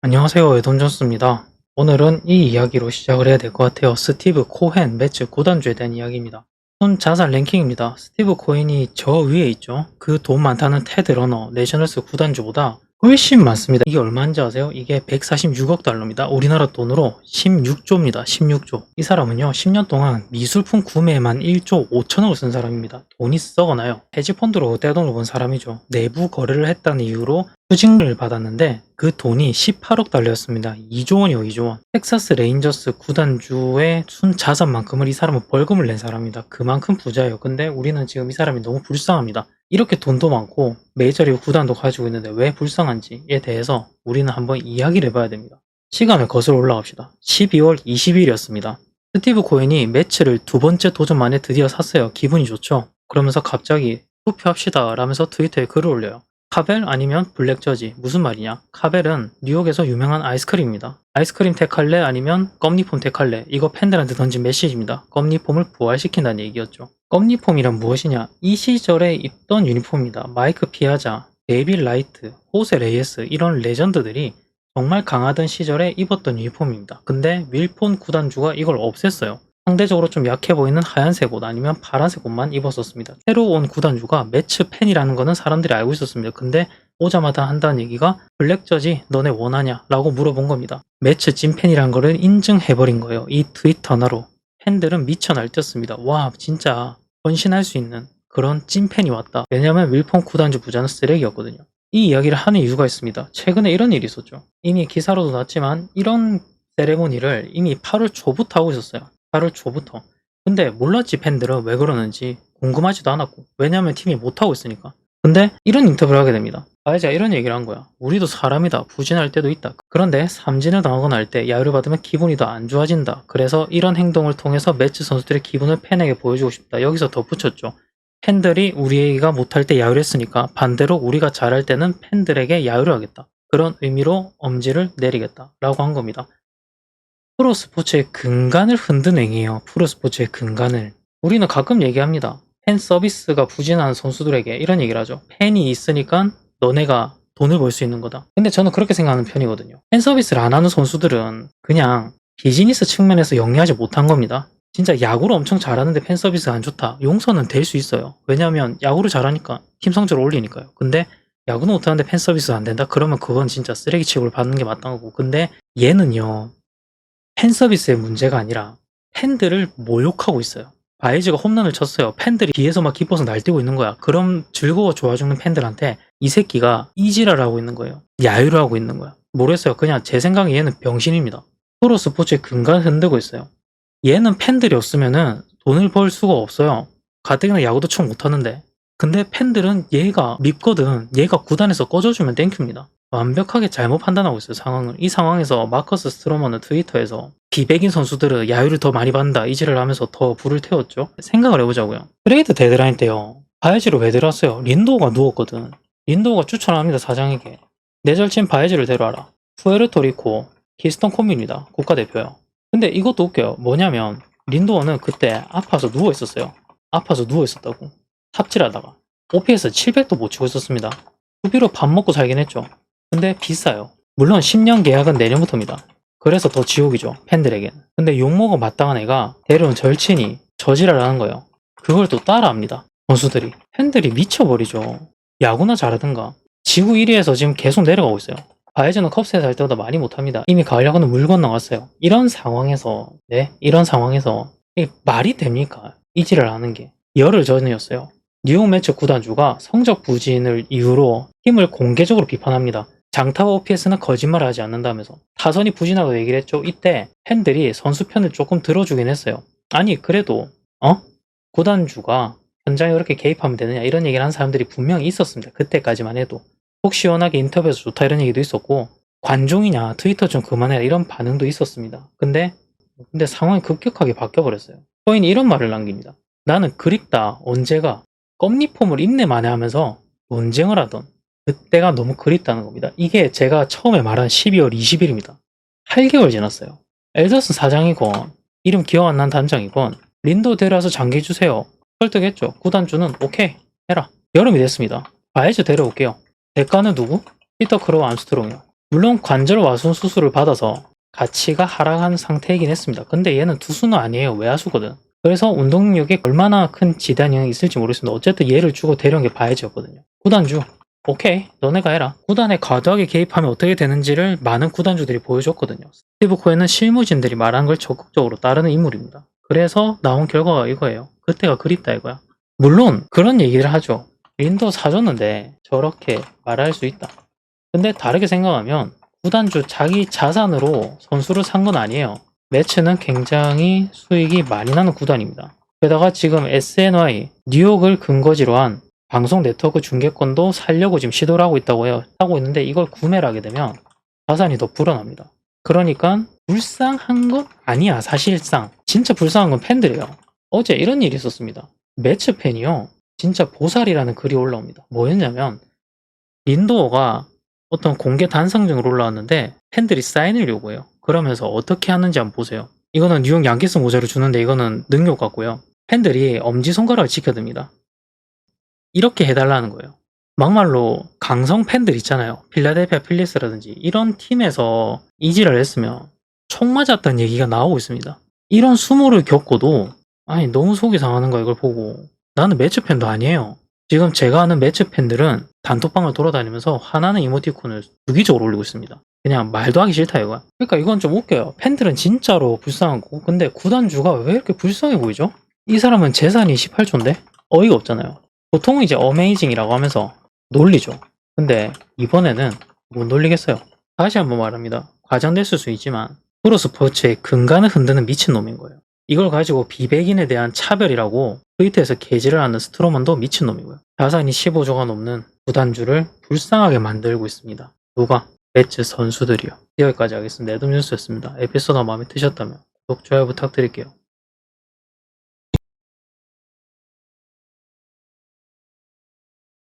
안녕하세요. 에돈존스입니다. 오늘은 이 이야기로 시작을 해야 될 것 같아요. 스티브 코헨 매치 구단주에 대한 이야기입니다. 손 자산 랭킹입니다. 스티브 코헨이 저 위에 있죠. 그 돈 많다는 테드 러너 내셔널스 구단주보다 훨씬 많습니다. 이게 얼마인지 아세요? 이게 146억 달러입니다. 우리나라 돈으로 16조입니다. 16조. 이 사람은요 10년 동안 미술품 구매에만 1조 5천억을 쓴 사람입니다. 돈이 썩어나요. 헤지펀드로 떼돈을 번 사람이죠. 내부 거래를 했다는 이유로 추징을 받았는데 그 돈이 18억 달러였습니다. 2조 원이요, 2조 원. 텍사스 레인저스 구단주의 순 자산만큼을 이 사람은 벌금을 낸 사람입니다. 그만큼 부자예요. 근데 우리는 지금 이 사람이 너무 불쌍합니다. 이렇게 돈도 많고 메이저리그 구단도 가지고 있는데 왜 불쌍한지에 대해서 우리는 한번 이야기를 해봐야 됩니다. 시간을 거슬러 올라갑시다. 12월 20일이었습니다. 스티브 코헨이 매치를 두 번째 도전 만에 드디어 샀어요. 기분이 좋죠? 그러면서 갑자기 투표합시다 라면서 트위터에 글을 올려요. 카벨 아니면 블랙저지. 무슨 말이냐? 카벨은 뉴욕에서 유명한 아이스크림입니다. 아이스크림 택할래 아니면 껌니폼 택할래? 이거 팬들한테 던진 메시지입니다. 껌니폼을 부활시킨다는 얘기였죠. 껌니폼이란 무엇이냐? 이 시절에 입던 유니폼입니다. 마이크 피아자, 데이빌 라이트, 호세 레이에스 이런 레전드들이 정말 강하던 시절에 입었던 유니폼입니다. 근데 윌폰 구단주가 이걸 없앴어요. 상대적으로 좀 약해 보이는 하얀색 옷 아니면 파란색 옷만 입었었습니다. 새로 온 구단주가 매츠 팬이라는 거는 사람들이 알고 있었습니다. 근데 오자마자 한다는 얘기가 블랙저지 너네 원하냐? 라고 물어본 겁니다. 매츠 찐팬이라는 거를 인증해버린 거예요. 이 트윗 하나로. 팬들은 미쳐 날뛰었습니다. 와 진짜 헌신할 수 있는 그런 찐팬이 왔다. 왜냐면 윌폰 구단주 부자는 쓰레기였거든요. 이 이야기를 하는 이유가 있습니다. 최근에 이런 일이 있었죠. 이미 기사로도 났지만 이런 세레모니를 이미 8월 초부터 하고 있었어요. 8월 초부터. 근데 몰랐지 팬들은 왜 그러는지 궁금하지도 않았고 왜냐면 팀이 못하고 있으니까. 근데 이런 인터뷰를 하게 됩니다. 바이자가 이런 얘기를 한 거야. 우리도 사람이다. 부진할 때도 있다. 그런데 삼진을 당하거나 할 때 야유를 받으면 기분이 더 안 좋아진다. 그래서 이런 행동을 통해서 매치 선수들의 기분을 팬에게 보여주고 싶다. 여기서 덧붙였죠. 팬들이 우리가 못할 때 야유를 했으니까 반대로 우리가 잘할 때는 팬들에게 야유를 하겠다. 그런 의미로 엄지를 내리겠다. 라고 한 겁니다. 프로스포츠의 근간을 흔든 행위예요. 프로스포츠의 근간을. 우리는 가끔 얘기합니다. 팬 서비스가 부진한 선수들에게 이런 얘기를 하죠. 팬이 있으니까 너네가 돈을 벌 수 있는 거다. 근데 저는 그렇게 생각하는 편이거든요. 팬 서비스를 안 하는 선수들은 그냥 비즈니스 측면에서 영리하지 못한 겁니다. 진짜 야구를 엄청 잘하는데 팬 서비스가 안 좋다. 용서는 될 수 있어요. 왜냐하면 야구를 잘하니까 팀 성적을 올리니까요. 근데 야구는 못하는데 팬 서비스가 안 된다? 그러면 그건 진짜 쓰레기 취급을 받는 게 마땅한 거고. 근데 얘는요. 팬 서비스의 문제가 아니라 팬들을 모욕하고 있어요. 바이즈가 홈런을 쳤어요. 팬들이 뒤에서 막 기뻐서 날뛰고 있는 거야. 그럼 즐거워 좋아 죽는 팬들한테 이 새끼가 이지랄 하고 있는 거예요. 야유를 하고 있는 거야. 모르겠어요. 그냥 제 생각에 얘는 병신입니다. 프로 스포츠의 근간을 흔들고 있어요. 얘는 팬들이 없으면은 돈을 벌 수가 없어요. 가뜩이나 야구도 총 못하는데. 근데 팬들은 얘가 밉거든. 얘가 구단에서 꺼져주면 땡큐입니다. 완벽하게 잘못 판단하고 있어요, 상황을. 이 상황에서 마커스 스트로머는 트위터에서 비백인 선수들은 야유를 더 많이 받는다 이지를 하면서 더 불을 태웠죠. 생각을 해보자고요. 트레이드 데드라인 때요. 바이지를 왜 데려왔어요? 린도우가 누웠거든. 린도우가 추천합니다, 사장에게. 내 절친 바이지를 데려와라. 푸에르토리코 히스턴 콤비입니다. 국가대표요. 근데 이것도 웃겨요. 뭐냐면 린도우는 그때 아파서 누워있었어요. 아파서 누워있었다고. 삽질하다가 OPS 700도 못 치고 있었습니다. 수비로 밥 먹고 살긴 했죠. 근데 비싸요. 물론 10년 계약은 내년부터입니다. 그래서 더 지옥이죠, 팬들에겐. 근데 욕먹어 마땅한 애가 데려온 절친이 저지랄 하는 거예요. 그걸 또 따라합니다, 선수들이. 팬들이 미쳐버리죠. 야구나 잘하든가. 지구 1위에서 지금 계속 내려가고 있어요. 바이즈는 컵스에서 할 때보다 많이 못합니다. 이미 가을 야구는 물 건너갔어요. 이런 상황에서 이게 말이 됩니까? 이지랄 하는 게. 열흘 전이었어요. 뉴욕 매츠 구단주가 성적 부진을 이유로 팀을 공개적으로 비판합니다. 장타와 OPS는 거짓말을 하지 않는다면서. 타선이 부진하다고 얘기를 했죠. 이때 팬들이 선수 편을 조금 들어주긴 했어요. 아니 그래도 구단주가 현장에 그렇게 개입하면 되느냐 이런 얘기를 한 사람들이 분명히 있었습니다. 그때까지만 해도. 속 시원하게 인터뷰에서 좋다 이런 얘기도 있었고 관종이냐 트위터 좀 그만해라 이런 반응도 있었습니다. 근데 상황이 급격하게 바뀌어버렸어요. 코인이 이런 말을 남깁니다. 나는 그립다. 언제가 껌니폼을 입내 만회하면서 논쟁을 하던 그때가 너무 그립다는 겁니다. 이게 제가 처음에 말한 12월 20일입니다. 8개월 지났어요. 엘더슨 사장이건 이름 기억 안 난 단장이건 린도 데려와서 장기 주세요. 설득했죠. 구단주는 오케이 해라. 여름이 됐습니다. 바이즈 데려올게요. 대가는 누구? 피터 크로우 암스트롱이요. 물론 관절 와순 수술을 받아서 가치가 하락한 상태이긴 했습니다. 근데 얘는 투수는 아니에요. 외야수거든. 그래서 운동 능력에 얼마나 큰 지대 영향이 있을지 모르겠습니다. 어쨌든 얘를 주고 데려온 게 바이즈였거든요. 구단주 오케이 너네가 해라. 구단에 과도하게 개입하면 어떻게 되는지를 많은 구단주들이 보여줬거든요. 스티브 코엔은 실무진들이 말한 걸 적극적으로 따르는 인물입니다. 그래서 나온 결과가 이거예요. 그때가 그립다 이거야. 물론 그런 얘기를 하죠. 린도 사줬는데 저렇게 말할 수 있다. 근데 다르게 생각하면 구단주 자기 자산으로 선수를 산 건 아니에요. 매츠는 굉장히 수익이 많이 나는 구단입니다. 게다가 지금 SNY 뉴욕을 근거지로 한 방송 네트워크 중계권도 살려고 지금 시도를 하고 있다고 해요. 하고 있는데 이걸 구매를 하게 되면 자산이 더 불어납니다. 그러니까 불쌍한 건 아니야. 사실상 진짜 불쌍한 건 팬들이에요. 어제 이런 일이 있었습니다. 매츠 팬이요. 진짜 보살이라는 글이 올라옵니다. 뭐였냐면 린도어가 어떤 공개 단상중으로 올라왔는데 팬들이 사인을 요구해요. 그러면서 어떻게 하는지 한번 보세요. 이거는 뉴욕 양키스 모자를 주는데 이거는 능력 같고요. 팬들이 엄지손가락을 지켜듭니다. 이렇게 해달라는 거예요. 막말로 강성 팬들 있잖아요. 필라델피아 필리스라든지 이런 팀에서 이지를 했으면 총 맞았다는 얘기가 나오고 있습니다. 이런 수모를 겪고도 아니 너무 속이 상하는 거야 이걸 보고. 나는 매츠 팬도 아니에요. 지금 제가 아는 매츠 팬들은 단톡방을 돌아다니면서 화나는 이모티콘을 주기적으로 올리고 있습니다. 그냥 말도 하기 싫다 이거야. 그러니까 이건 좀 웃겨요. 팬들은 진짜로 불쌍하고 근데 구단주가 왜 이렇게 불쌍해 보이죠? 이 사람은 재산이 18조인데 어이가 없잖아요. 보통은 이제 어메이징이라고 하면서 놀리죠. 근데 이번에는 못 놀리겠어요. 다시 한번 말합니다. 과장됐을 수 있지만 프로스포츠의 근간을 흔드는 미친놈인 거예요. 이걸 가지고 비백인에 대한 차별이라고 트위터에서 게시를 하는 스트로먼도 미친놈이고요. 자산이 15조가 넘는 구단주를 불쌍하게 만들고 있습니다. 누가? 매츠 선수들이요. 여기까지 하겠습니다. 내동뉴스였습니다. 에피소드가 마음에 드셨다면 구독, 좋아요 부탁드릴게요.